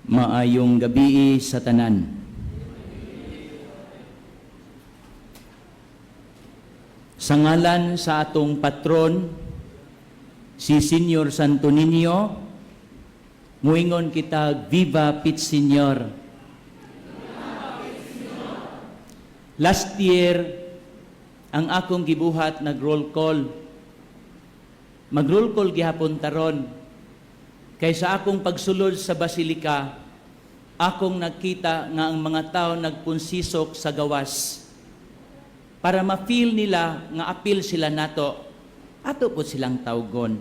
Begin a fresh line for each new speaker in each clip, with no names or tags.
Maayong gabi sa tanan. Sa ngalan sa atong patron, si Senyor Santo Niño, muingon kita, Viva Pit Senyor. Last year, ang akong gibuhat nag-roll call. Mag-roll call gihapon taron. Kaysa akong pagsulod sa basilika, akong nakita nga ang mga tao nagpunsisok sa gawas. Para ma-feel nila nga apil sila nato, ato po silang tawgon.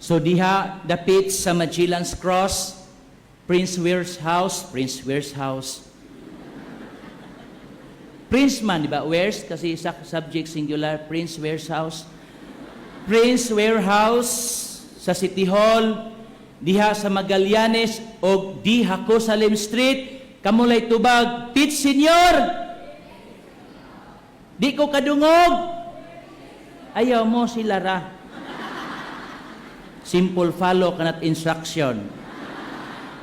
So diha, dapit sa Magellan's Cross, Prince Ware's house. Prince man, di ba? Ware's, kasi subject singular, Prince Ware's house. Prince Ware House, sa City Hall, diha sa Magallanes, o diha ko sa Lim Street, kamulay tubag, Pit Senyor! Di ko kadungog! Ayaw mo sila ra. Simple follow kanat instruction.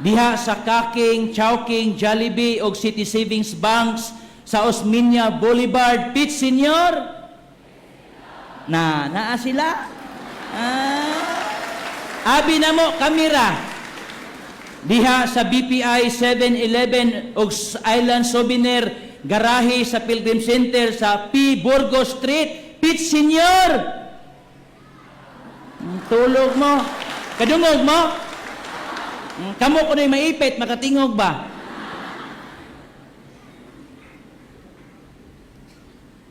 Diha sa Kaking, Chowking, Jollibee, o City Savings Banks, sa Osmeña Boulevard, Pit Senyor! Naa sila? Abi na mo, kamera. Diha sa BPI 7-Eleven o Island Souvenir Garahe sa Pilgrim Center sa P. Burgos Street, Pit Senyor! Tulog mo. Kadungog mo? Kamo ko na'y maipit, makatingog ba?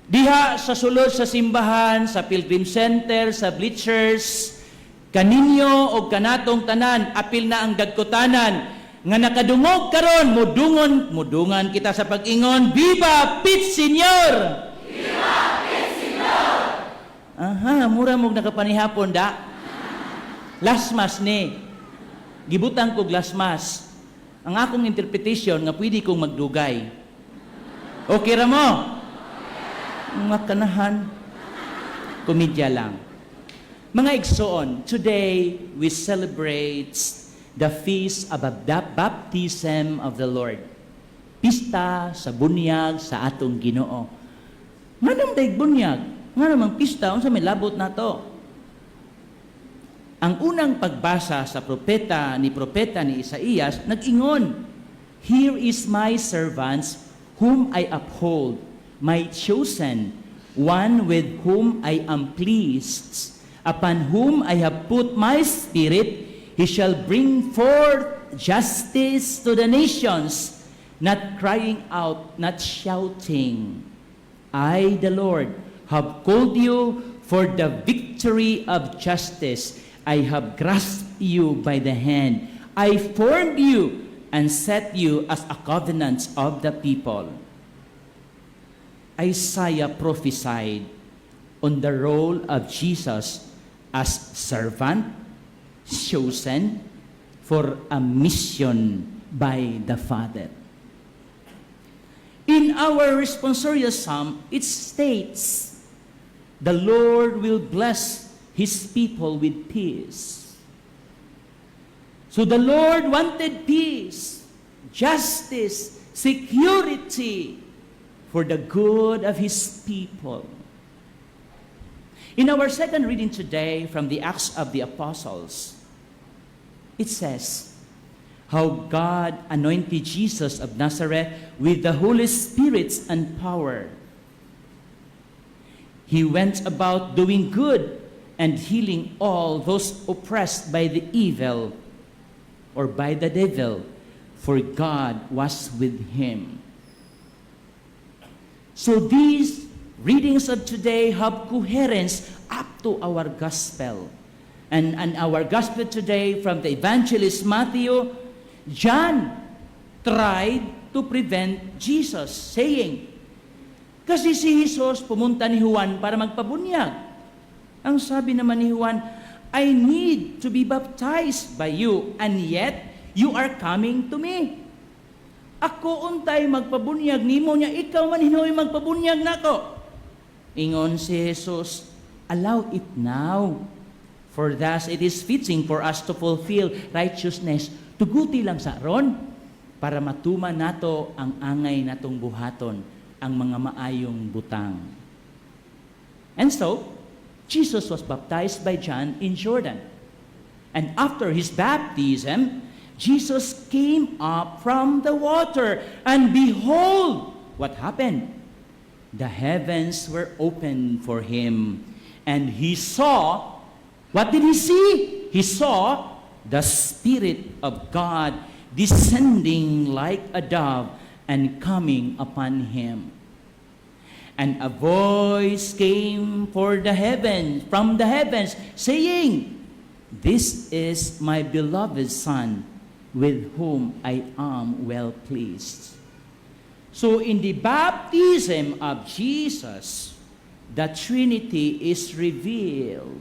Diha sa sulod sa simbahan, sa Pilgrim Center, sa bleachers, kaninyo o kanatong tanan, apil na ang gagkutanan, nga nakadungog karon, mudungan kita sa pag-ingon, Viva Pit Senyor! Viva Pit Senyor! Aha, mura mong nakapanihapon da. Lasmas ni. Gibutang ko lasmas. Ang akong interpretation nga pwede kong magdugay. Okay ra mo? Mga kanahan. Komedya lang. Mga igsoon, today we celebrate the feast of the baptism of the Lord. Pista sa bunyag sa atong Ginoo. Nga naman dahil bunyag, nga naman pista, unsa may labot na to. Ang unang pagbasa sa propeta ni Isaías, nag-ingon, Here is my servants whom I uphold, my chosen, one with whom I am pleased, upon whom I have put my spirit. He shall bring forth justice to the nations, not crying out, not shouting. I, the Lord, have called you for the victory of justice. I have grasped you by the hand. I formed you and set you as a covenant of the people. Isaiah prophesied on the role of Jesus as servant, chosen for a mission by the Father. In our responsorial psalm, it states, the Lord will bless His people with peace. So the Lord wanted peace, justice, security for the good of His people. In our second reading today from the Acts of the Apostles, it says, how God anointed Jesus of Nazareth with the Holy Spirit and power. He went about doing good and healing all those oppressed by the evil or by the devil, for God was with him. So these readings of today have coherence up to our gospel. And our gospel today from the evangelist Matthew, John tried to prevent Jesus, saying, kasi si Jesus pumunta ni Juan para magpabunyag. Ang sabi naman ni Juan, I need to be baptized by you, and yet you are coming to me. Ako untay magpabunyag nimo niya, ikaw man hinoy magpabunyag nako. Ingon si Jesus, allow it now. For thus it is fitting for us to fulfill righteousness Tuguti lang sa aron para matuma nato ang angay natong buhaton, ang mga maayong butang. And so, Jesus was baptized by John in Jordan. And after his baptism, Jesus came up from the water. And behold, what happened? The heavens were opened for him. And he saw, what did he see? He saw the Spirit of God descending like a dove and coming upon him. And a voice came from the heavens, saying, "This is my beloved Son, with whom I am well pleased." So in the baptism of Jesus, the Trinity is revealed.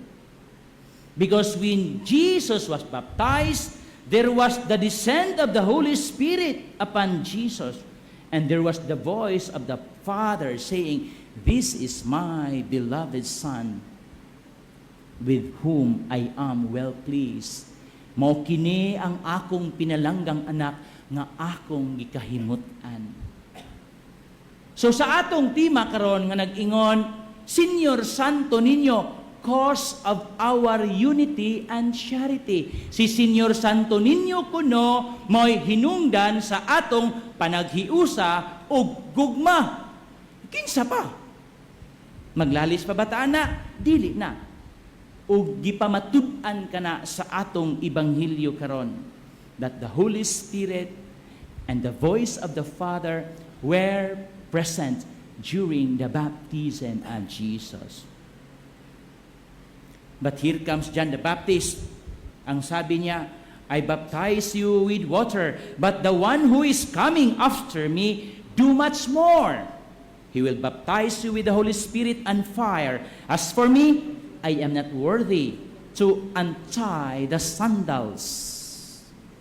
Because when Jesus was baptized, there was the descent of the Holy Spirit upon Jesus. And there was the voice of the Father saying, "This is my beloved Son, with whom I am well pleased. Mao kini ang akong pinalanggang anak nga akong gikahimutan." So sa atong tema karon nga nag-ingon, Señor Santo Niño, cause of our unity and charity. Si Señor Santo Niño kuno mo'y hinungdan sa atong panaghiusa o gugma. Kinsa pa? Maglalis pa bataan na? Dili na. O gipamatud-an ka na sa atong ibanghilyo karon that the Holy Spirit and the voice of the Father were present during the baptism of Jesus. But here comes John the Baptist. Ang sabi niya, "I baptize you with water, but the one who is coming after me do much more. He will baptize you with the Holy Spirit and fire. As for me, I am not worthy to untie the sandals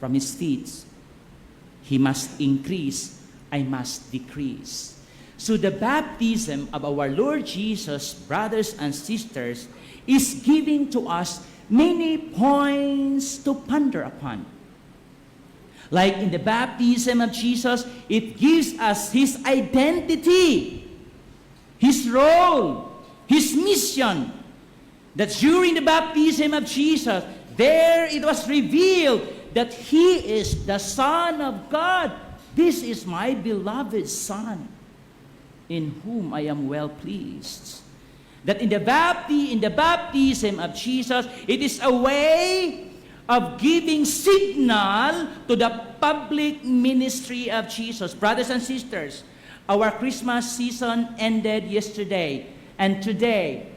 from his feet. He must increase, I must decrease." So the baptism of our Lord Jesus, brothers and sisters, is giving to us many points to ponder upon. Like in the baptism of Jesus, it gives us his identity, his role, his mission. That during the baptism of Jesus, there it was revealed that he is the Son of God. This is my beloved Son, in whom I am well pleased. That in the baptism of Jesus, it is a way of giving signal to the public ministry of Jesus. Brothers and sisters, our Christmas season ended yesterday, and today,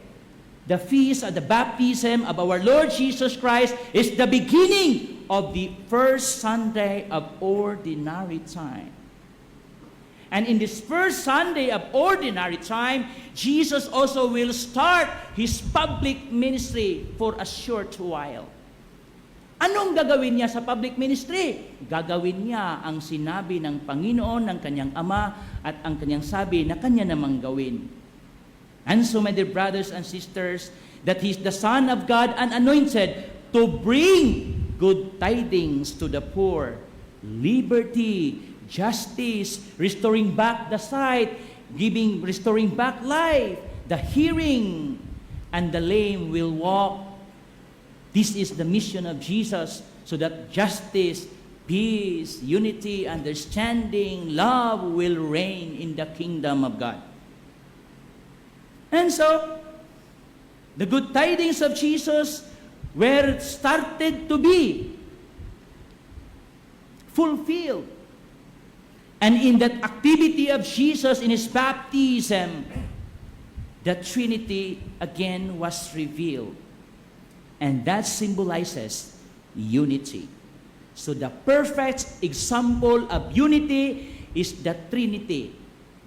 the feast of the baptism of our Lord Jesus Christ is the beginning of the first Sunday of ordinary time. And in this first Sunday of ordinary time, Jesus also will start his public ministry for a short while. Anong gagawin niya sa public ministry? Gagawin niya ang sinabi ng Panginoon, ng kanyang Ama, at ang kanyang sabi na kanya namang gawin. And so, my dear brothers and sisters, that He is the Son of God and anointed to bring good tidings to the poor, liberty, justice, restoring back the sight, restoring back life, the hearing, and the lame will walk. This is the mission of Jesus, so that justice, peace, unity, understanding, love will reign in the kingdom of God. And so, the good tidings of Jesus were started to be fulfilled. And in that activity of Jesus in his baptism, the Trinity again was revealed. And that symbolizes unity. So the perfect example of unity is the Trinity.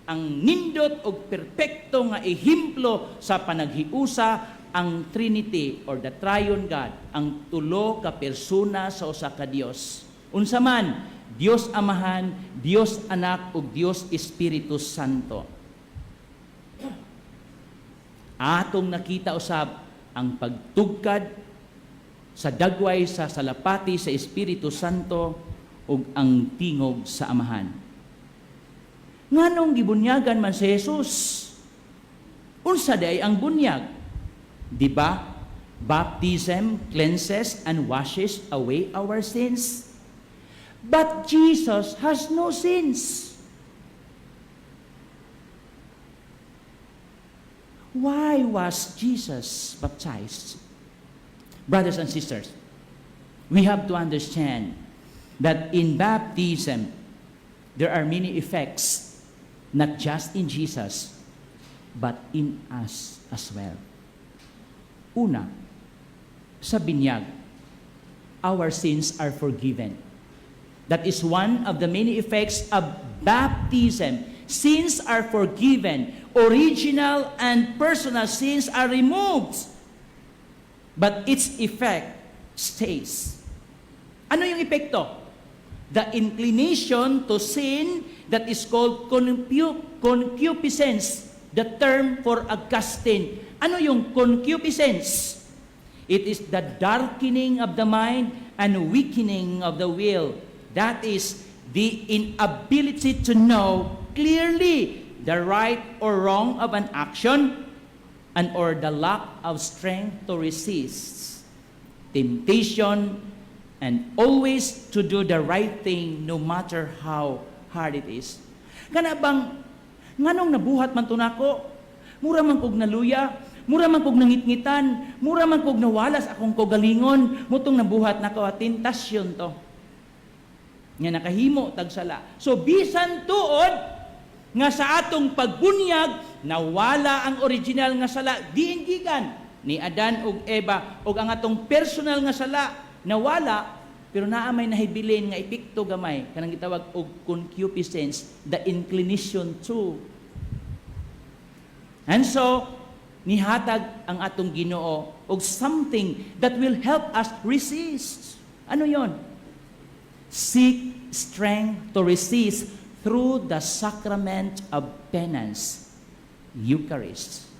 Ang nindot o perpekto nga ehemplo sa panaghiusa, ang Trinity or the Triune God, ang tulo ka persona sa usa ka Dios. Unsa man, Dios Amahan, Dios Anak, ug Dios Espiritu Santo. Atong nakita usab ang pagtugkad sa dagway sa salapati sa Espiritu Santo ug ang tingog sa Amahan. Nganong gibunyagan man si Jesus? Unsa day ang bunyag? Di ba? Baptism cleanses and washes away our sins. But Jesus has no sins. Why was Jesus baptized? Brothers and sisters, we have to understand that in baptism, there are many effects, not just in Jesus, but in us as well. Una, sa binyag, our sins are forgiven. That is one of the many effects of baptism. Sins are forgiven. Original and personal sins are removed. But its effect stays. Ano yung epekto? The inclination to sin that is called concupiscence. The term for Augustine. Ano yung concupiscence? It is the darkening of the mind and weakening of the will. That is the inability to know clearly the right or wrong of an action and or the lack of strength to resist temptation and always to do the right thing no matter how hard it is. Kana bang nganong nabuhat man to nako? Mura man kog naluya, mura man kog nangitngitan, mura man kog nawalas akong kogalingon, mutong nabuhat nako tentasyon to. Nga nakahimo tagsala. So bisan tuod nga sa atong pagbunyag nawala ang original nga sala diin gikan ni Adan ug Eva ug ang atong personal nga sala nawala pero naa may nahibilin nga epekto gamay kanang gitawag og concupiscence, the inclination to. And so nihatag ang atong Ginoo og something that will help us resist. Ano yon? Seek strength to resist through the sacrament of penance, Eucharist,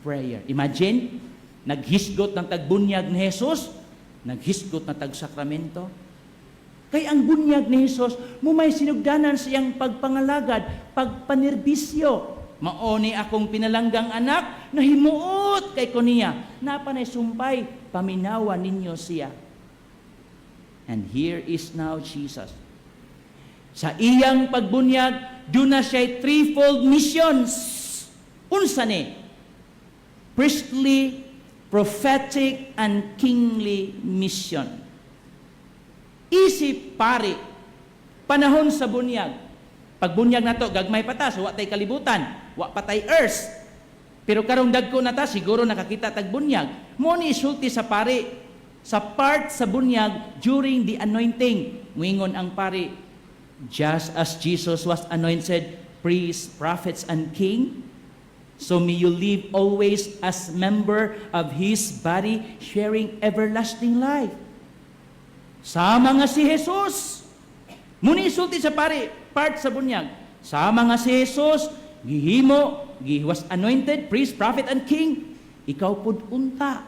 prayer. Imagine, naghisgot ng tagbunyag ni Jesus, naghisgot ng tagsakramento. Kay ang bunyag ni Jesus, mumay sinugdanan siyang pagpangalagad, pagpanerbisyo. Maoni akong pinalanggang anak, nahimuot kay kuniya. Napanay sumpay, paminawa ninyo siya. And here is now Jesus. Sa iyang pagbunyag, doon na siya threefold missions. Unsa ni? Priestly, prophetic, and kingly mission. Isip pari, panahon sa bunyag. Pagbunyag na to, gagmay patas, wa tay kalibutan, wa patay earth. Pero karong dagko na ta, siguro nakakita tagbunyag. Mo ni isulti sa pari, sa part sa bunyag during the anointing. Muingon ang pari, just as Jesus was anointed priest, prophets, and king, so may you live always as member of His body, sharing everlasting life. Sama nga si Jesus. Muni isulti sa pari, part sa bunyag. Sama nga si Jesus, gihimo, was anointed priest, prophet, and king. Ikaw pud unta,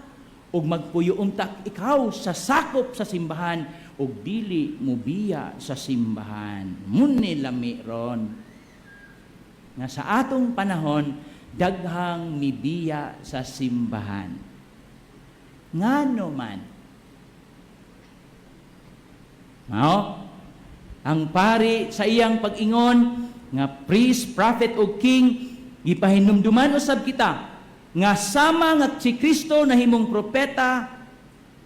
ug magpuyo unta ikaw sa sakop sa simbahan, ug dili mo biya sa simbahan. Muni lami ron. Nga sa atong panahon, daghang mibiya sa simbahan. Ngano man? Mao, ang pari sa iyang pag-ingon nga priest, prophet o king, gipahinumduman usab kita nga sama nga si Kristo nahimong propeta,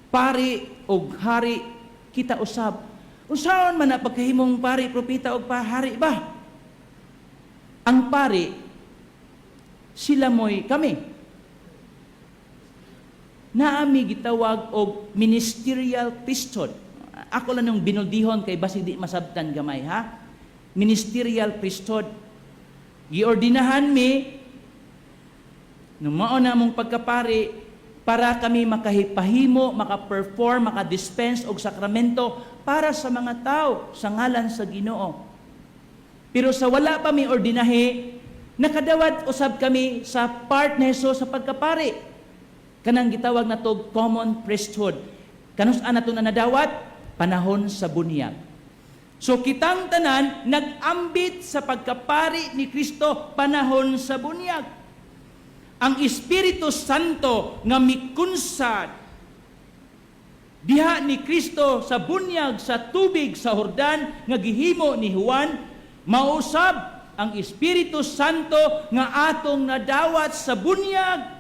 pari o hari kita usab. Unsaon man na pagkahimong pari, propeta o hari ba? Ang pari, sila mo'y kami. Naami gitawag og ministerial priesthood. Ako lang yung binuldihon kay basig di masabtan gamay, ha? Ministerial priesthood. Giordinahan mi nung mao na mong pagkapari para kami makahipahimo, makaperform, makadispense og sakramento para sa mga tao sa ngalan sa Ginoo. Pero sa wala pa mi ordinahe, nakadawat usab kami sa part ni Jesus sa pagkapari. Kanang gitawag na to common priesthood. Kanus-an nato na nadawat? Panahon sa bunyag. So kitang tanan nag-ambit sa pagkapari ni Kristo panahon sa bunyag. Ang Espiritu Santo nga mikunsad diha ni Kristo sa bunyag sa tubig sa Jordan nga gihimo ni Juan, mausab ang Espiritu Santo nga atong nadawat sa bunyag.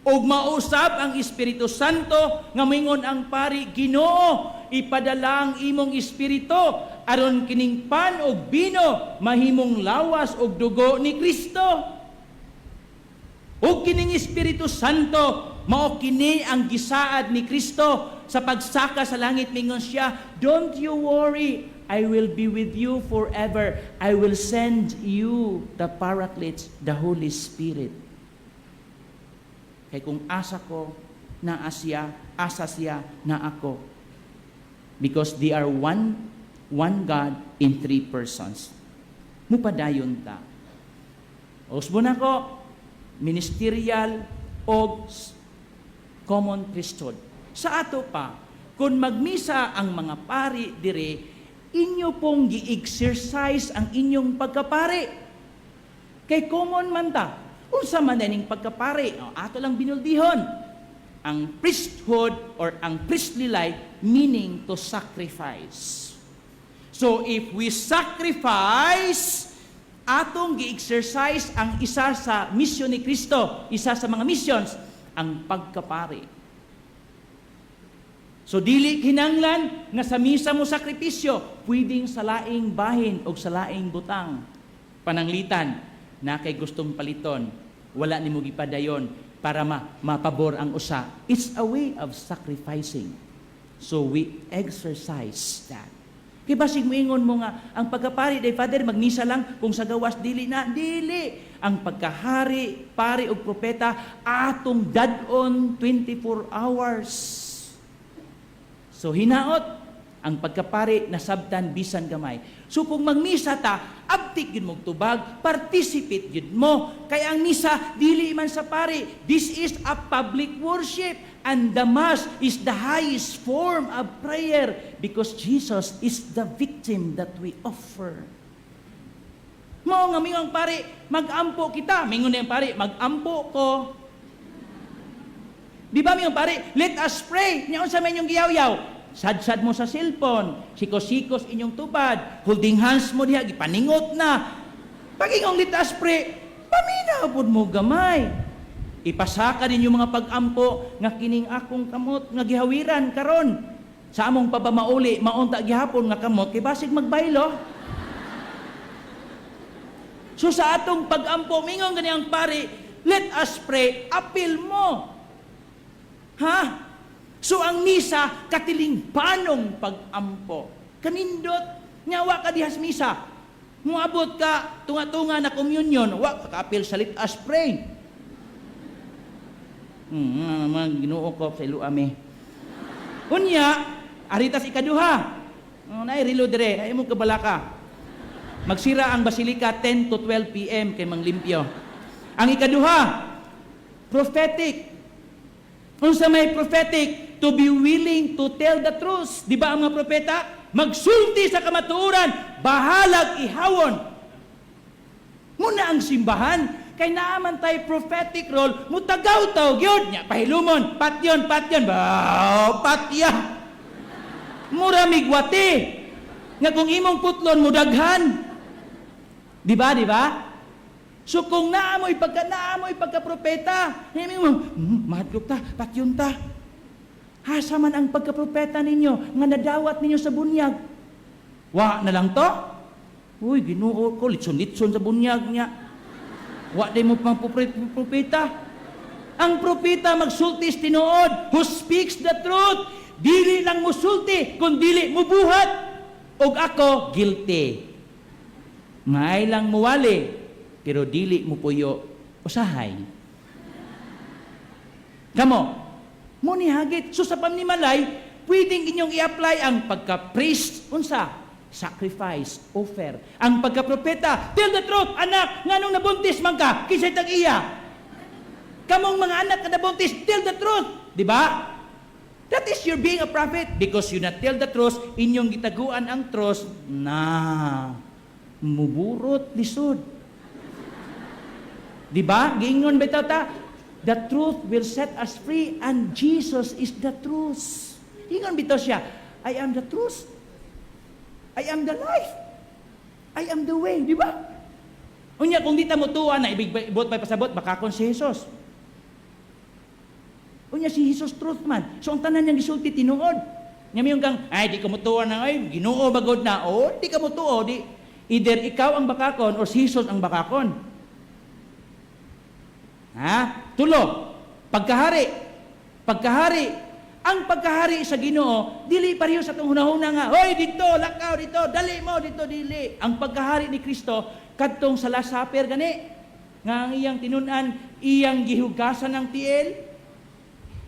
Og mausab ang Espiritu Santo nga moingon ang pari, Ginoo, ipadala ang imong espiritu aron kining pan og bino mahimong lawas og dugo ni Kristo. Og kining Espiritu Santo mao kini ang gisaad ni Kristo sa pagsaka sa langit. Mingon siya, don't you worry, I will be with you forever. I will send you the Paraclete, the Holy Spirit. Kay kung asa ko, na asya, asa siya, na ako. Because they are one God in three persons. Mupadayon ta. Usbo na ko, ministerial o common priesthood. Sa ato pa, kung magmisa ang mga pari dire, inyo pong gi-exercise ang inyong pagkapari. Kay common man ta. Unsa man ning pagkapari, ato lang binuldihon. Ang priesthood or ang priestly life meaning to sacrifice. So if we sacrifice, atong gi-exercise ang isa sa misyon ni Kristo, isa sa mga missions, ang pagkapari. So dili kinanglan nga sa misa mo sakripisyo, pwedeng sa laing bahin o sa laing butang. Pananglitan, na kay gustong paliton, wala ni mo gipadayon para mapabor ang usa. It's a way of sacrificing. So we exercise that. Kaya basig moingon mo nga, ang pagkapari, day Father, magmisa lang, kung sa gawas, dili na, dili. Ang pagkahari, pari o propeta, atong dadon 24 hours. So hinaot, ang pagkapari nasabtan bisan gamay. So kung magmisa ta, abtik yun mong tubag, participate yun mo. Kaya ang misa, dili man sa pari. This is a public worship. And the Mass is the highest form of prayer because Jesus is the victim that we offer. Mao nga mingang pari, mag-ampo kita. Mingon na yung pari, mag-ampo ko. Di ba mingang pari, let us pray. Nyaon sa menyong giyaw-yaw. Sad-sad mo sa cellphone, sikos-sikos inyong tubad, holding hands mo diha, gipaningot na. Pag-ingong litas pre, paminaw po mo gamay. Ipasaka ninyo mga pag-ampo, nga kining akong kamot, nga gihawiran karon. Sa among pabamauli, maunta gihapon nga kamot, kay basig magbaylo. So sa atong pag-ampo, mingong ganiyang pari, let us pray, apil mo. Ha? So ang misa, katiling panong pag-ampo. Kanindot, nyawa ka dihas misa. Muabot ka, tunga-tunga na communion, wa ka kapil sa let us pray. Mga Ginoo ko sa iluame. Unya, aritas ikaduha. Nay rilo dire, ay mo kabalaka. Magsira ang basilika 10 to 12 PM kay manglimpyo. Ang ikaduha, prophetic. Unsa may prophetic? To be willing to tell the truth. Di ba ang mga propeta? Magsulti sa kamatuoran, bahalag ihawon. Muna ang simbahan, kay naaman tayo prophetic role, mutagaw-taw, yun, nya, pahilumon, patyon, patya. Mura migwati. Nga kung imong putlon, mudaghan. Di ba? So kung naamoy pagka-propeta, mahadlok ta, patyon ta. Hasa man ang pagkapropeta ninyo, nga nadawat ninyo sa bunyag. Wa na lang to? Uy, Ginoo ko, litson-litson sa bunyag niya. Wa day mo pang propeta. Ang propeta magsulti tinuod, who speaks the truth. Dili lang musulti, kung dili mo buhat. Og ako, guilty. Ngay lang muwali, pero dili mo puyo, usahay. Kamo, muni hagit. So sa pamnimalay, pwedeng inyong i-apply ang pagka-priest, unsa? Sacrifice, offer. Ang pagka-propeta, tell the truth, anak, nganong nabuntis man ka, kisay tag-iya. Kamong mga anak na nabuntis, tell the truth. Di ba? That is your being a prophet because you not tell the truth, inyong gitaguan ang truth na muburot lisod. Di ba? Giingon bitaw ta, the truth will set us free and Jesus is the truth. Giingon bitaw siya, I am the truth. I am the life. I am the way. Di ba? Unya, kung di ta mo tuwa na ibot may pasabot, bakakon si Jesus. Unya si Jesus truth man. So ang tanan niyang gisulti tinuod. Nya miyong kang ay di ka mutuo na ay Ginoo bagod na. O di ka mutuo di either ikaw ang bakakon or si Jesus ang bakakon. Ha? Tulo. Pagkahari. Pagkahari. Ang pagkahari sa Ginoo dili pareho sa tong hunahuna nga. Hoy dito, lakaw dito, dali mo dito dili. Ang pagkahari ni Kristo kadtong sa Last Supper gani nga ang iyang tinun-an, iyang gihugasan ng tiil.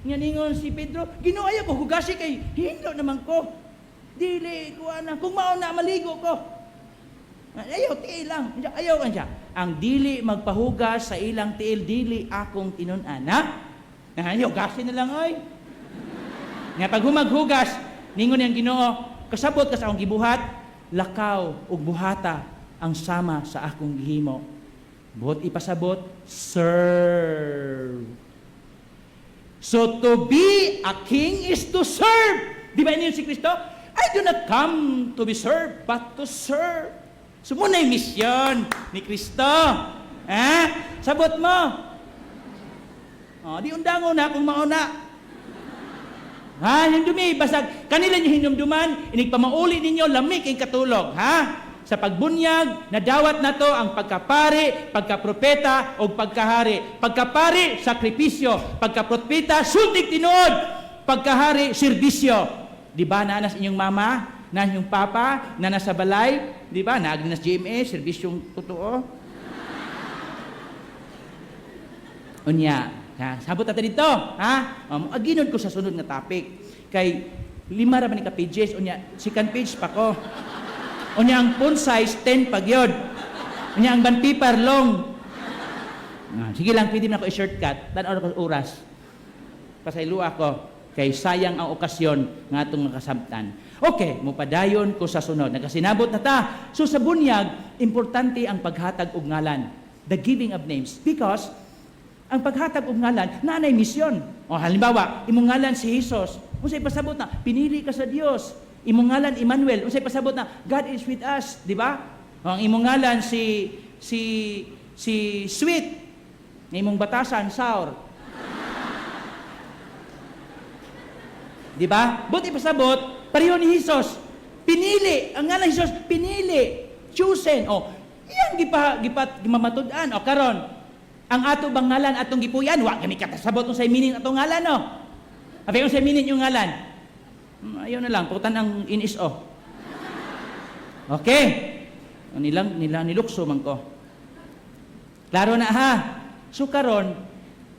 Nga ningon si Pedro, Ginoo ayaw ko hugasi kay hindo naman ko. Dili ko ana, kung mao na maligo ko. Ayaw tiil lang. Ayaw kan siya. Ang dili magpahugas sa ilang tiil dili akong tinun-an, ha? Ayaw gasin na lang oy. Nga pag humaghugas, ningon yang Ginoo, kasabot ka sa akong gibuhat, lakaw ug buhata ang sama sa akong gihimo. Buot ipasabot, serve. So to be a king is to serve. Di ba niyo si Kristo? I do not come to be served, but to serve. So muna yung misyon ni Kristo. Sabot mo. Di undango na kung mauna. Hinumdumi, basag. Kanila niyo hinumduman, inigpamauli ninyo, lamig ang katulog. Sa pagbunyag, nadawat na to ang pagkapari, pagkapropeta, o pagkahari. Pagkapari, sakripisyo. Pagkapropeta, sultig tinuod. Pagkahari, serbisyo. Di ba, nanas inyong mama, nanas inyong papa, nanas sa balay, di ba, naagnas GMA, serbisyong totoo. Unya, sabot natin dito, aginod ko sa sunod nga topic. Kay 5 ra man ka pages, unya, second page pa ko. Unya ang font size 10 pagyod. Unya ang band paper long. Sige lang, pwede na ako i-shortcut. Tanaw ko oras. Pasaylo ako. Kay sayang ang okasyon nga itong nakasabtan. Okay, mupadayon ko sa sunod. Nakasinabot na ta. So sa bunyag, importante ang paghatag og ngalan. The giving of names. Because ang paghatag og ngalan, naanay misyon. O halimbawa, imong ngalan si Jesus. Unsay pasabot na, pinili ka sa Dios. Imong ngalan Emmanuel, unsay pasabot na God is with us, di ba? Ang imong ngalan si Sweet, imong batasan sour. Di ba? Buti pasabot, pareho ni Jesus. Pinili, ang ngalan ni Jesus, pinili, chosen. Iyang gimamatud-an. Karon, ang ato bang ngalan atong gipuyan, wa kami katasabot unsay meaning atong ngalan, no? Abi unsay meaning yung ngalan? Ayaw na lang, putan ang NSO. Okay. Nilukso man ko. Klaro na ha. So karon,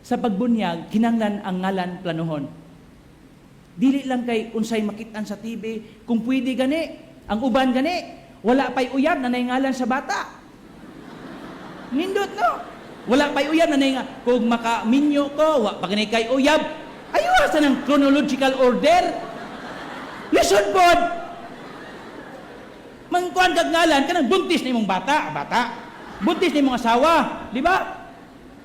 sa pagbunyag, kinanglan ang ngalan planuhon. Dili lang kay unsay makitan sa TV, kung pwede gani, ang uban gani, wala pa'y uyab na ngalan sa bata. Nindot no. Wala pa'y uyab na kung makaminyo ko, wa pa gani kay uyab, ayaw sa ng chronological order. Lisod pod. Mangkuan kag ngalan kanang buntis na imong bata. Buntis na imong asawa, di ba?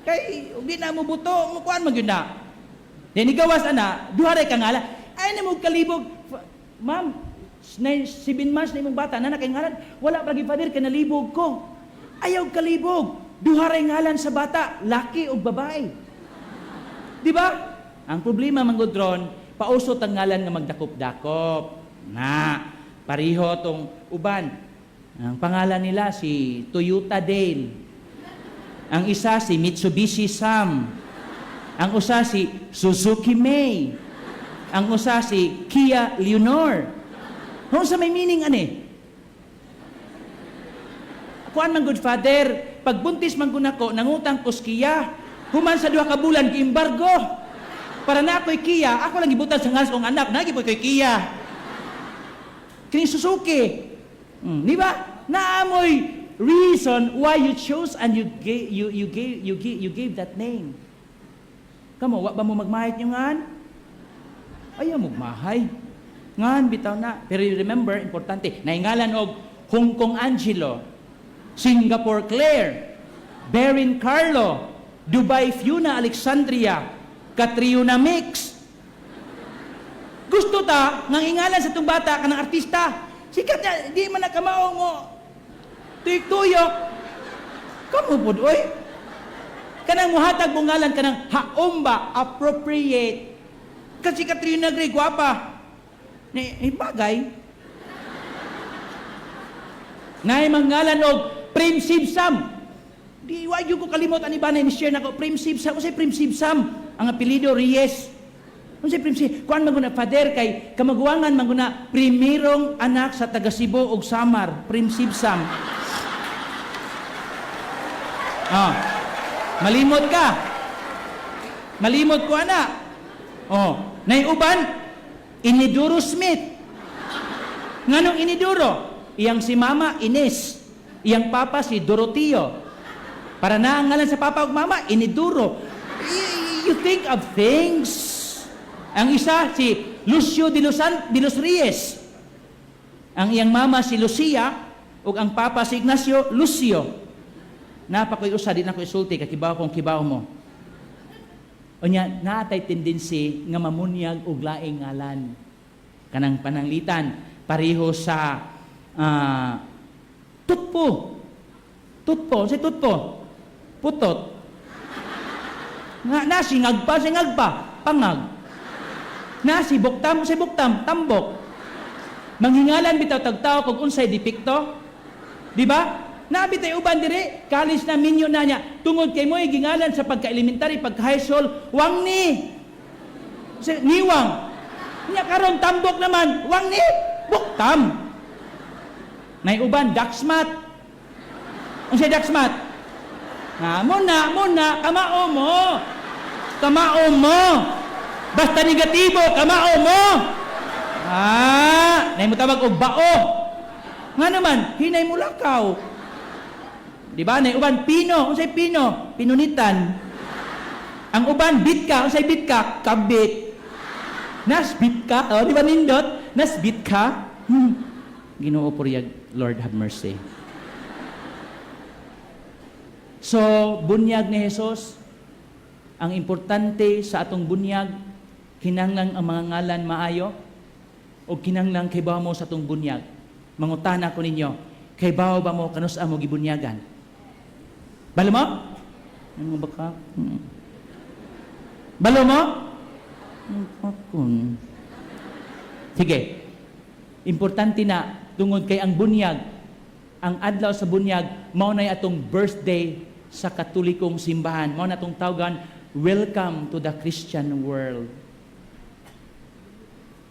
Kay ug di na mo buto, mo kuan man gyud na. Then igawas ana, duha ra ka ngalan. Ay na mo kalibog. Ma'am, 7 months na imong bata na kay ngalan. Wala pa gi father kay nalibog ko. Ayaw kalibog. Duha ra ngalan sa bata, laki ug babae. Di ba? Ang problema manggudron, pausot ang ngalan nga magdakop-dakop. Pariho tong uban. Ang pangalan nila si Toyota Dale. Ang isa si Mitsubishi Sam. Ang usa si Suzuki May. Ang usa si Kia Leonor. Kung sa may meaning ani? Kuan man good father, pagbuntis man ko nako, nangutang ko Kia. Human sa 2 ka bulan gi-embargo. Para na ako'y Kia, ako lang ibutan sa ngas kong anak, nagipoy ko'y Kia. Kini Suzuki. Di ba? Naamoy reason why you chose and you gave that name. Kamo, wa ba mo magmahit yung ngan? ayaw magmahay. Ngan, bitaw na. Pero you remember, importante, naingalan og Hong Kong Angelo, Singapore Claire, Berin Carlo, Dubai Fiona Alexandria, Catriona Mix. Gusto ta, nang ingalan sa itong bata, kanang artista, sikat na, di man nakamaong mo. Tuyok-tuyok. Kamu po, oy. Kanang muhatag mong ngalan, kanang haomba, appropriate. Kasi Catriona Gray, guwapa. Bagay. Ngay mangalan og Prim Sibsam. Di wa ko kalimot ani ba ni share nako Prim Sibsam. Unsay Prim Sibsam? Ang apelyido Reyes. Unsay Prim Sibsam? Kuan maguna father kay kamaguangan maguna primerong anak sa taga Cebu ug Samar, Prim Sibsam. Ah. Malimot ka. Malimot ko ana. Oh, nay uban Iniduro Smith. Nganong Iniduro? Iyang si Mama Ines. Iyang papa si Doroteo. Para na ang ngalan sa papa ug mama Iniduro. You think of things. Ang isa si Lucio de los Reyes. Ang iyang mama si Lucia ug ang papa si Ignacio Lucio. Napakoy usa di na ko isulti kakibaw kong kibaw mo. Unya naatay tendency nga mamunyag og laing ngalan. Kanang pananglitan pareho sa tutpo. Tutpo, si tutpo. Putot. Nga singagpa, pangag. Si buktam, tambok. Manghingalan bitaw tagtao kung unsay depekto. Di ba? Nabi tayo uban dire, kalis na minyo na niya. Tungod kay mo'y gingalan sa pagka-elementary, pagka-high school, wang ni. Niwang. Niya karon tambok naman, wang ni, buktam. Nay uban, daksmat. Ang siya daksmat? Muna, kamao mo. Kamao mo. Basta negatibo, kamao mo. Nay mo tawag og bao. Nga naman, hinay mo lakaw. Di ba? Nay uban pino, unsay pino? Pinunitan. Ang uban bitka, unsay bitka? Kabit. Nasbit ka? Oh, di ba nindot? Nasbit ka? Ginoo puriyag, Lord have mercy. So, bunyag ni Jesus, ang importante sa atong bunyag, kinanglang ang mga ngalan maayo, o kinanglang kay bawa mo sa atong bunyag. Mangutana ko ninyo, kay bawa ba mo kanus mo gibunyagan? Balo mo? Ano ba ka? Balo mo? Sige. Importante na, tungod kay ang bunyag, ang adlaw sa bunyag, mao na atong birthday sa Katolikong simbahan. Mao na atong tawagan, welcome to the Christian world.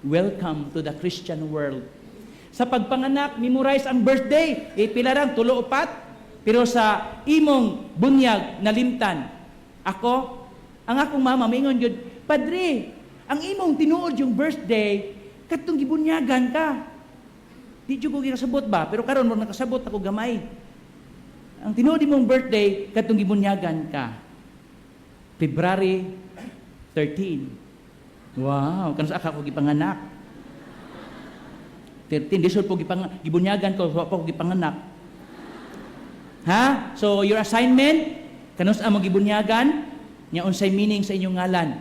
Welcome to the Christian world. Sa pagpanganak, memorize ang birthday. Pilarang 3 o 4. Pero sa imong bunyag nalimtan, ang akong mama, maingon yun, Padre, ang imong tinuod yung birthday, katong gibunyagan ka. Di ko kasabot ba? Pero karon mo nakasabot ako gamay. Ang tinuod mong birthday, katong gibunyagan ka. February 13. Wow, kanus ako gipanganak. 13, disod po gibunyagan ko, wa po gipanganak. Ha? So, your assignment, kanus amo gibunyagan, nya unsay meaning sa inyong ngalan.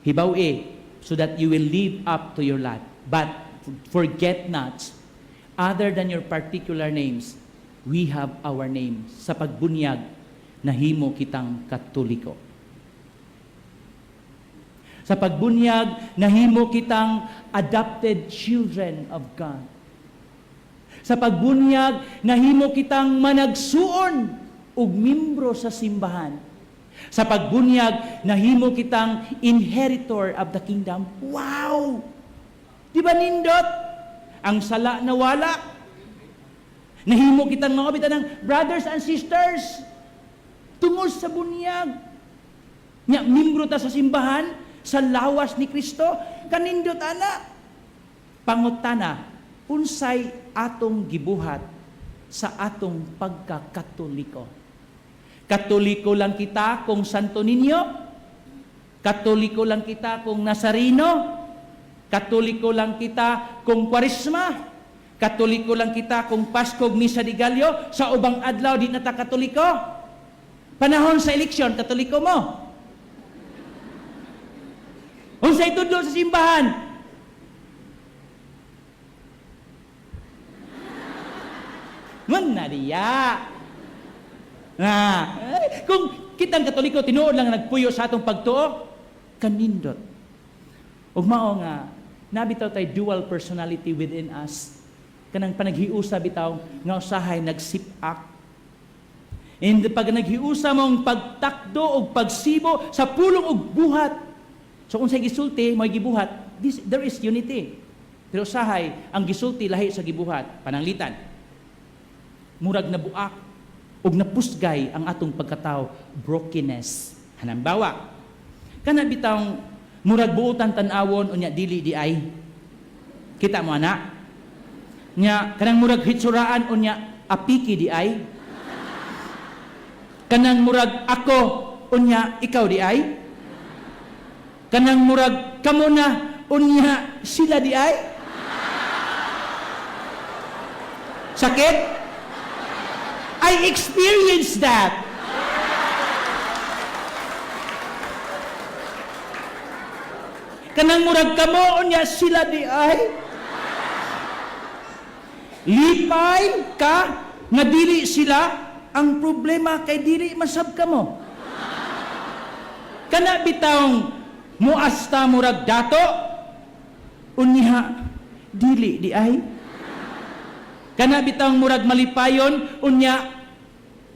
Hibaw-e, so that you will live up to your lot. But, forget not, other than your particular names, we have our names. Sa pagbunyag, nahimo kitang Katoliko. Sa pagbunyag, nahimo kitang adopted children of God. Sa pagbunyag, nahimo kitang managsuon ug membro sa simbahan. Sa pagbunyag, nahimo kitang inheritor of the kingdom. Wow! Di ba nindot? Ang sala na wala. Nahimo kitang mga kapitan ng brothers and sisters. Tungod sa bunyag. Nya, membro ta sa simbahan, sa lawas ni Kristo, kanindot ana. Pangutana, unsay atong gibuhat sa atong pagkakatoliko. Katoliko lang kita kung Santo Niño? Katoliko lang kita kung Nazareno? Katoliko lang kita kung Kwaresma. Katoliko lang kita kung Pasko, Misa de Gallo. Sa ubang adlaw, di na ta Katoliko. Panahon sa eleksyon, Katoliko mo. Unsay tudlo sa simbahan? Manariya. Kung kitang Katoliko, tinuod lang nagpuyo sa atong pagtuo, kanindot. Ug mao nga, nabitaw tay dual personality within us. Kanang panaghiusa bitaw nga usahay nagsip-ak. And pag naghiusa mong pagtakdo o pagsibo sa pulong og buhat. So kung sa gisulti, may gibuhat, there is unity. Pero usahay, ang gisulti lahi sa gibuhat, pananglitan. Murag na buak ug napusgay ang atong pagkatao, brokenness. Halimbawa, kana bitawng murag buutan tan-awon unya dili di ay. Kita mo ana? Nya kanang murag hitsuraan unya apiki di ay. Kanang murag ako unya ikaw di ay. Kanang murag kamo na unya sila di ay. Sakit? I experienced that. Kanang murag kamo unya sila di ay. Lipay ka nga dili sila, ang problema kay dili masab kamo. Kana bitawng muasta murag dato unya dili di ay. Kana bitawng murag malipayon unya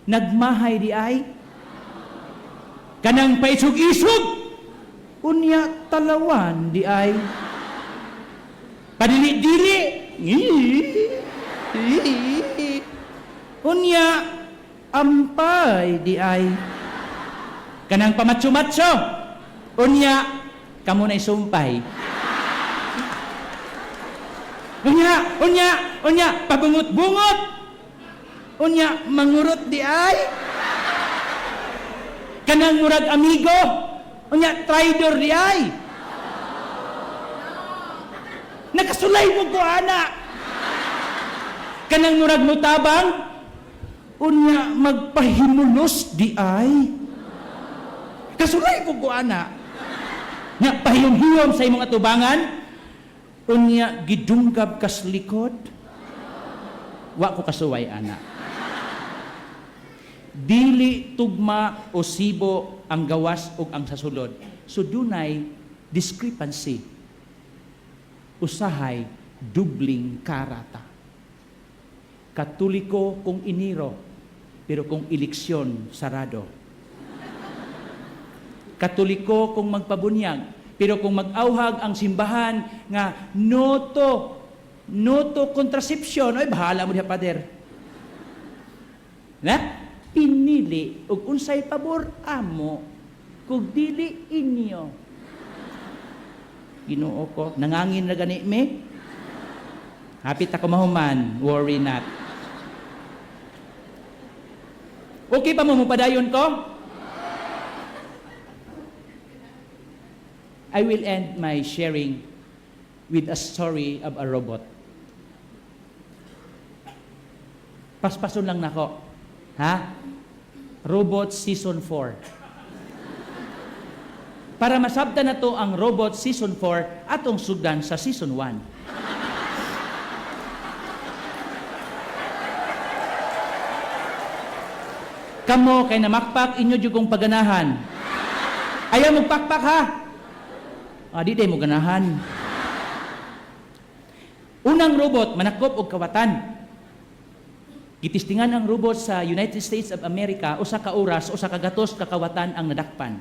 nagmahay di ay. Kanang paisog-isog unya talawan di ay. Padili-dili unya ampay di ay. Kanang pamatso-matso unya kamo na isumpay. Unya pabungot-bungot unya mangurot di ay. Kanang murag amigo unya traidor di ay. Nakasulay mo ko ana. Kanang murag mutabang unya magpahimulos di ay. Kasulay ko ana. Nya pahiyom-hiyom sa imong atubangan unya gidunggab kas likod. Wa ko kasuway ana. Dili tugma o sibo ang gawas ug ang sasulod. So dunay discrepancy. Usahay dubling karata. Katoliko kung iniro, pero kung eleksyon, sarado. Katoliko kung magpabunyag, pero kung mag-auhag ang simbahan nga noto contraception, ay bahala mo diha pader. Na? Pinili ug unsay pabor amo kung dili inyo. Ginoo ko, nangangin na gani me. Hapit ako mahuman, worry not. Okay pa mo padayon ko? I will end my sharing with a story of a robot. Paspason lang nako. Ha? Robot Season 4. Para masabtan na to ang Robot Season 4 atong sugdan sa Season 1. Kamo kay namakpak inyo jugong paganahan. Ayaw magpakpak ha. Di day mo ganahan. Unang robot manakop og kawatan. Gitistingan ang robot sa United States of America usa ka oras usa ka gatos ka kawatan ang nadakpan.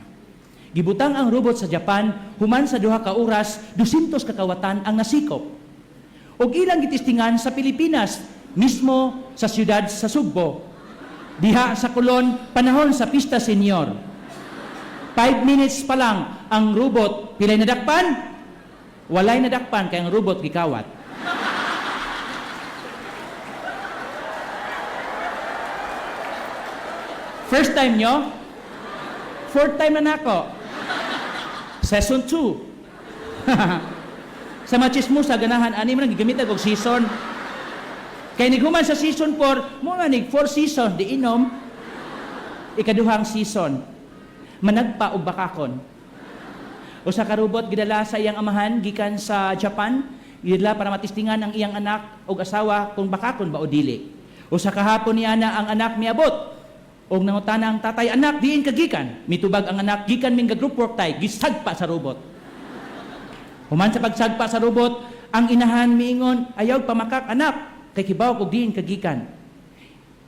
Gibutang ang robot sa Japan human sa duha ka oras 200 ka kawatan ang nasikop. Og ilang gitistingan sa Pilipinas mismo sa siyudad sa Sugbo. Diha sa Kulon panahon sa Pista Senior. 5 minutes pa lang ang robot pilay nadakpan? Walay nadakpan kay ang robot gikawat. First time nyo? Fourth time na nako. Season 2. Sa machismusa, ganahan, ani mo nang gigamit og season. Kay nighuman sa season 4, mo nga nig 4 season, di inom. Ikaduhang season, managpa og bakakon. Usa ka robot gidala sa iyang amahan gikan sa Japan, gidala para matistingan ang iyang anak og asawa kung bakakon ba o dili. Usa ka hapon niya na ang anak miabot og nangutana ang tatay, anak diin ka gikan. Mitubag ang anak, gikan ming group work tay, gisagpa sa robot. Human sa pagsagpa sa robot, ang inahan miingon, ayaw pamakak anak, kay kibaw kog diin ka gikan.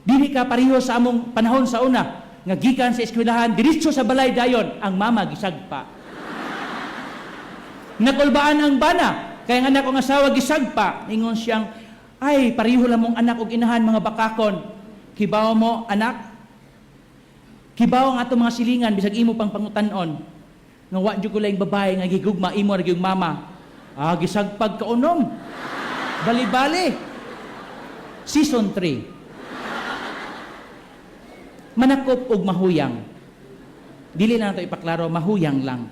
Dili ka pareho sa among panahon sa una, nga gikan sa eskwelahan, diretso sa balay dayon, ang mama gisagpa. Nakulbaan ang bana, kaya ang anak kong asawa gisagpa, ingon siyang, ay, pareho lang mong anak og inahan mga bakakon. Kibaw mo, anak, kibaw ang atong mga silingan, bisag imo pang pangutanon. Nga wa jud ko laing babae, nga gigugma, imo ra gyud mama. Ah, gisagpag kaunom. Bali-bali. Season 3. Manakop og mahuyang. Dili na nato ipaklaro, mahuyang lang.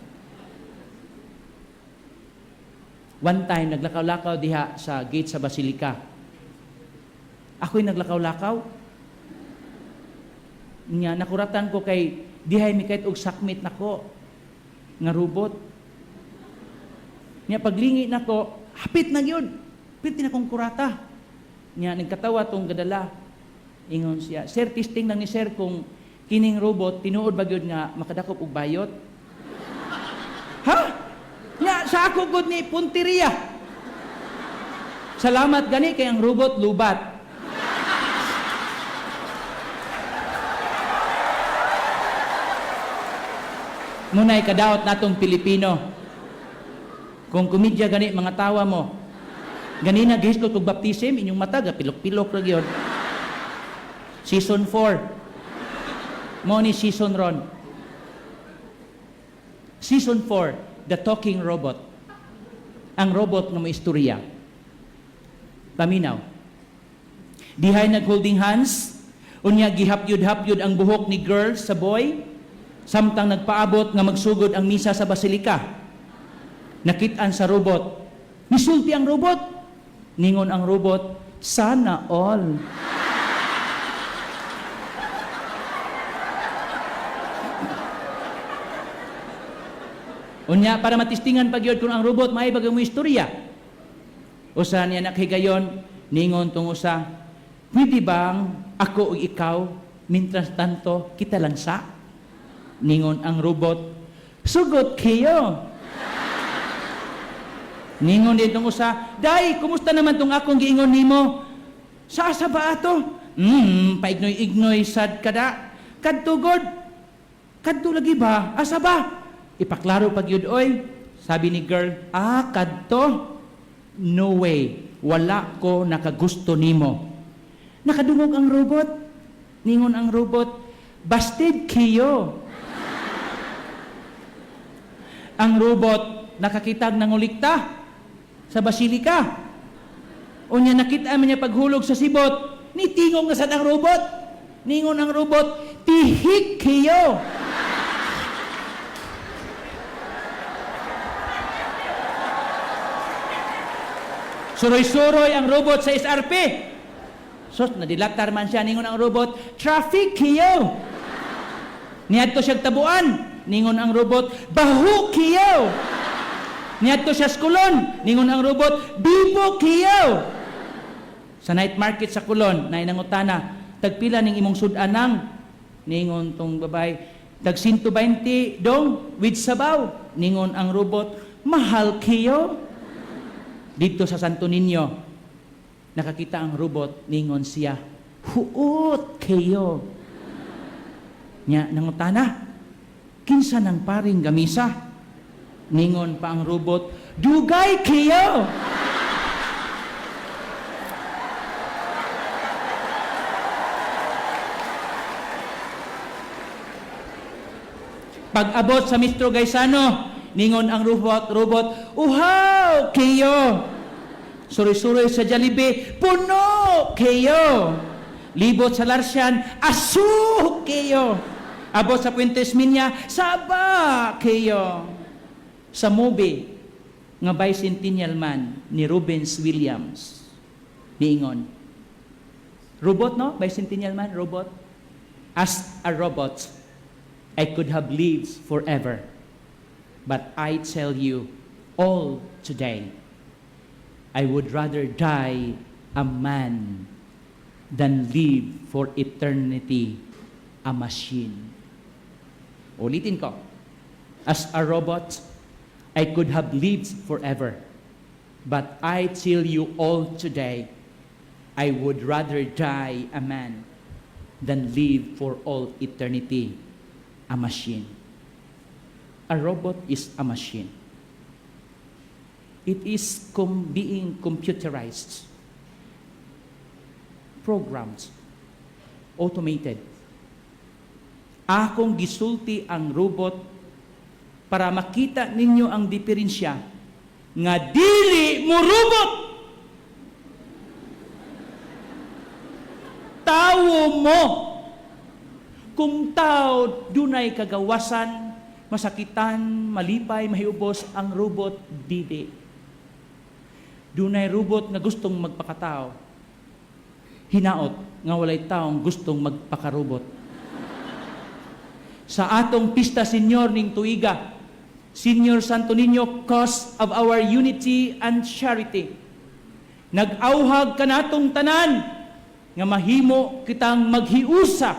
One time, naglakaw-lakaw diha sa gate sa Basilica. Ako'y naglakaw-lakaw. Nga, nakuratan ko kay dihay mi kahit og sakmit nako nga robot. Nga, paglingi nako, hapit na yun. Hapit na kong kurata. Nga, nagkatawa tong gadala. Ingon siya, sir, testing lang ni sir kung kining robot, tinuod ba yun nga makadakop og bayot? Ha? Nga, sa ako gud ni punteriya. Salamat gani kay ang robot lubat. Muna'y kadaot natong Pilipino. Kung komedya gani mga tawa mo, gani na gihiskot og baptism, inyong mata gapilok-pilok ra gyud. Season 4. Mo ni season ron. Season 4, The Talking Robot. Ang robot nga may istorya. Paminaw. Dihay nag-holding hands, unya gihapyud-hapyud ang buhok ni girl sa boy, samtang nagpaabot nga magsugod ang misa sa Basilica. Nakitaan sa robot. Misulti ang robot. Ningon ang robot, sana all. Unya, para matistingan pagyod kung ang robot may bagay mo istorya. Usa niya nakhigayon, ningon tong usa, pwede bang ako o ikaw, mintras tanto, kita lang sa? Ningon ang robot, sugot kayo. Ningon din tong usa, day, kumusta naman tong akong giingon nimo? Sa asa ba ato? Paignoy-ignoy sad kada. Kadtugod. Kadto lagi ba? Asa ba? Ipaklaro pag yun, oy. Sabi ni girl, kadto? No way. Wala ko nakagusto nimo. Nakadungog ang robot. Ningon ang robot, busted kayo. Ang robot, nakakitag ng ulikta sa Basilica. O niya nakita man niya paghulog sa sibot, nitingong na sad ang robot. Ningon ang robot, tihik kayo. Suroy-suroy ang robot sa SRP. Sos, nadilatar man siya. Ningon ang robot, traffic kayo. Niadto siya tabuan. Ningon ang robot, bahu kayo. Niadto siya skulon. Ningon ang robot, bibo kayo. Sa night market sa Kulon, na inangutana, tagpila ning imong sudanang. Ningon tong babay, tag 120 dong with sabaw. Ningon ang robot, mahal kayo. Dito sa Santo Niño, nakakita ang robot, ningon siya, huot kayo. Nya, nangutana, kinsa ng paring gamisa? Ningon pa ang robot, dugay kayo. Pag-abot sa Mistro Gaisano, ningon ang robot, uhaw kayo. Suri-suri sa Jollibee, puno kayo. Libot sa Larsian, asu kayo. Abot sa Puentes Minya, saba kayo. Sa movie, nga bicentennial man ni Rubens Williams niingon. Robot, no? Bicentennial man, robot. As a robot, I could have lived forever. But I tell you, all today, I would rather die a man than live for eternity a machine. Ulitin ko. As a robot, I could have lived forever. But I tell you all today, I would rather die a man than live for all eternity a machine. A robot is a machine. It is being computerized, programmed, automated. Akong gisulti ang robot para makita ninyo ang diferensya nga dili mo robot. Tao mo. Kung tao dunay kagawasan, masakitan, malipay, mahiubos, ang robot dili. Dunay robot nga gustong magpakatao. Hinaot nga walay taong gustong magpakarobot. Sa atong pista senyor ning tuiga, Senior Santo Niño, cause of our unity and charity. Nag-auhag kanatong tanan nga mahimo kitang maghiusa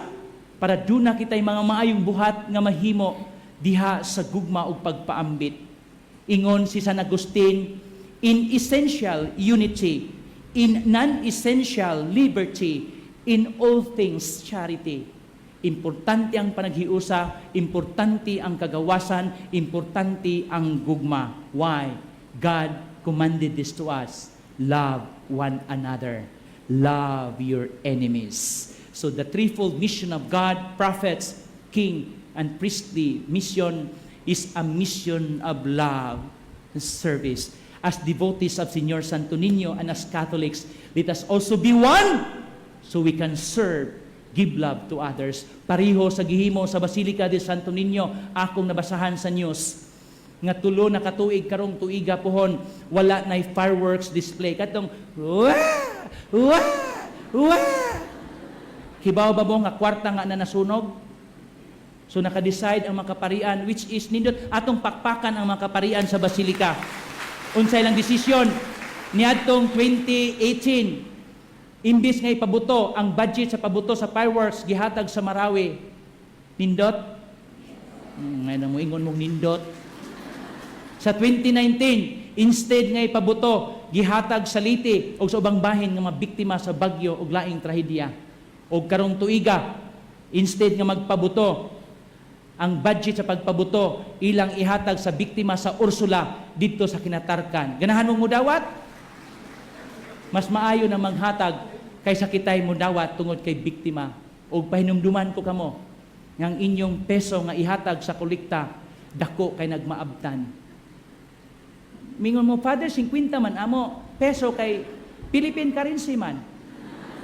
para duna kitay mga maayong buhat nga mahimo diha sa gugma ug pagpaambit. Ingon si San Agustin, in essential unity, in non-essential liberty, in all things charity. Importante ang panaghiusa, importante ang kagawasan, importante ang gugma. Why? God commanded this to us. Love one another. Love your enemies. So the threefold mission of God, prophets, king, and priestly mission is a mission of love and service. As devotees of Señor Santo Niño and as Catholics, let us also be one so we can serve, give love to others. Pariho sa gihimo sa Basilica de Santo Niño, akong nabasahan sa news, nga tulo na katuig karong tuiga pohon, wala na'y fireworks display. Katong, wah! Wah! Wah! Hibaw ba mo nga kwarta nga na nasunog? So naka-decide ang mga kaparian, which is nindot atong pakpakan ang mga kaparian sa Basilica. Unsay lang desisyon niadtong 2018, imbis nga ipabuto ang budget sa pabuto sa fireworks gihatag sa Marawi. Nindot? Ngayon mo ingon mong nindot. Sa 2019, instead nga ipabuto gihatag sa Liti o sa ubang bahin nga mga biktima sa bagyo o laing trahedya. O karong tuiga, instead nga magpabuto, ang budget sa pagpabuto ilang ihatag sa biktima sa Ursula dito sa Kinatarkan. Ganahan mong mudawat? Mas maayo na maghatag kaysa kitay mudawat tungod kay biktima. O pahinumduman ko kamo, ng inyong peso nga ihatag sa kolekta, dako kay nagmaabtan. Mingon mo, Father, 50 man amo, peso kay Philippine currency man.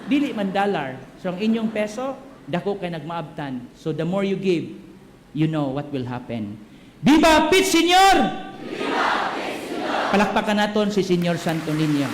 Dili man dollar. So ang inyong peso, dako kay nagmaabtan. So the more you give, you know what will happen. Viva Pit Señor! Viva Pit Señor! Palakpakan naton si Señor Santo Niño.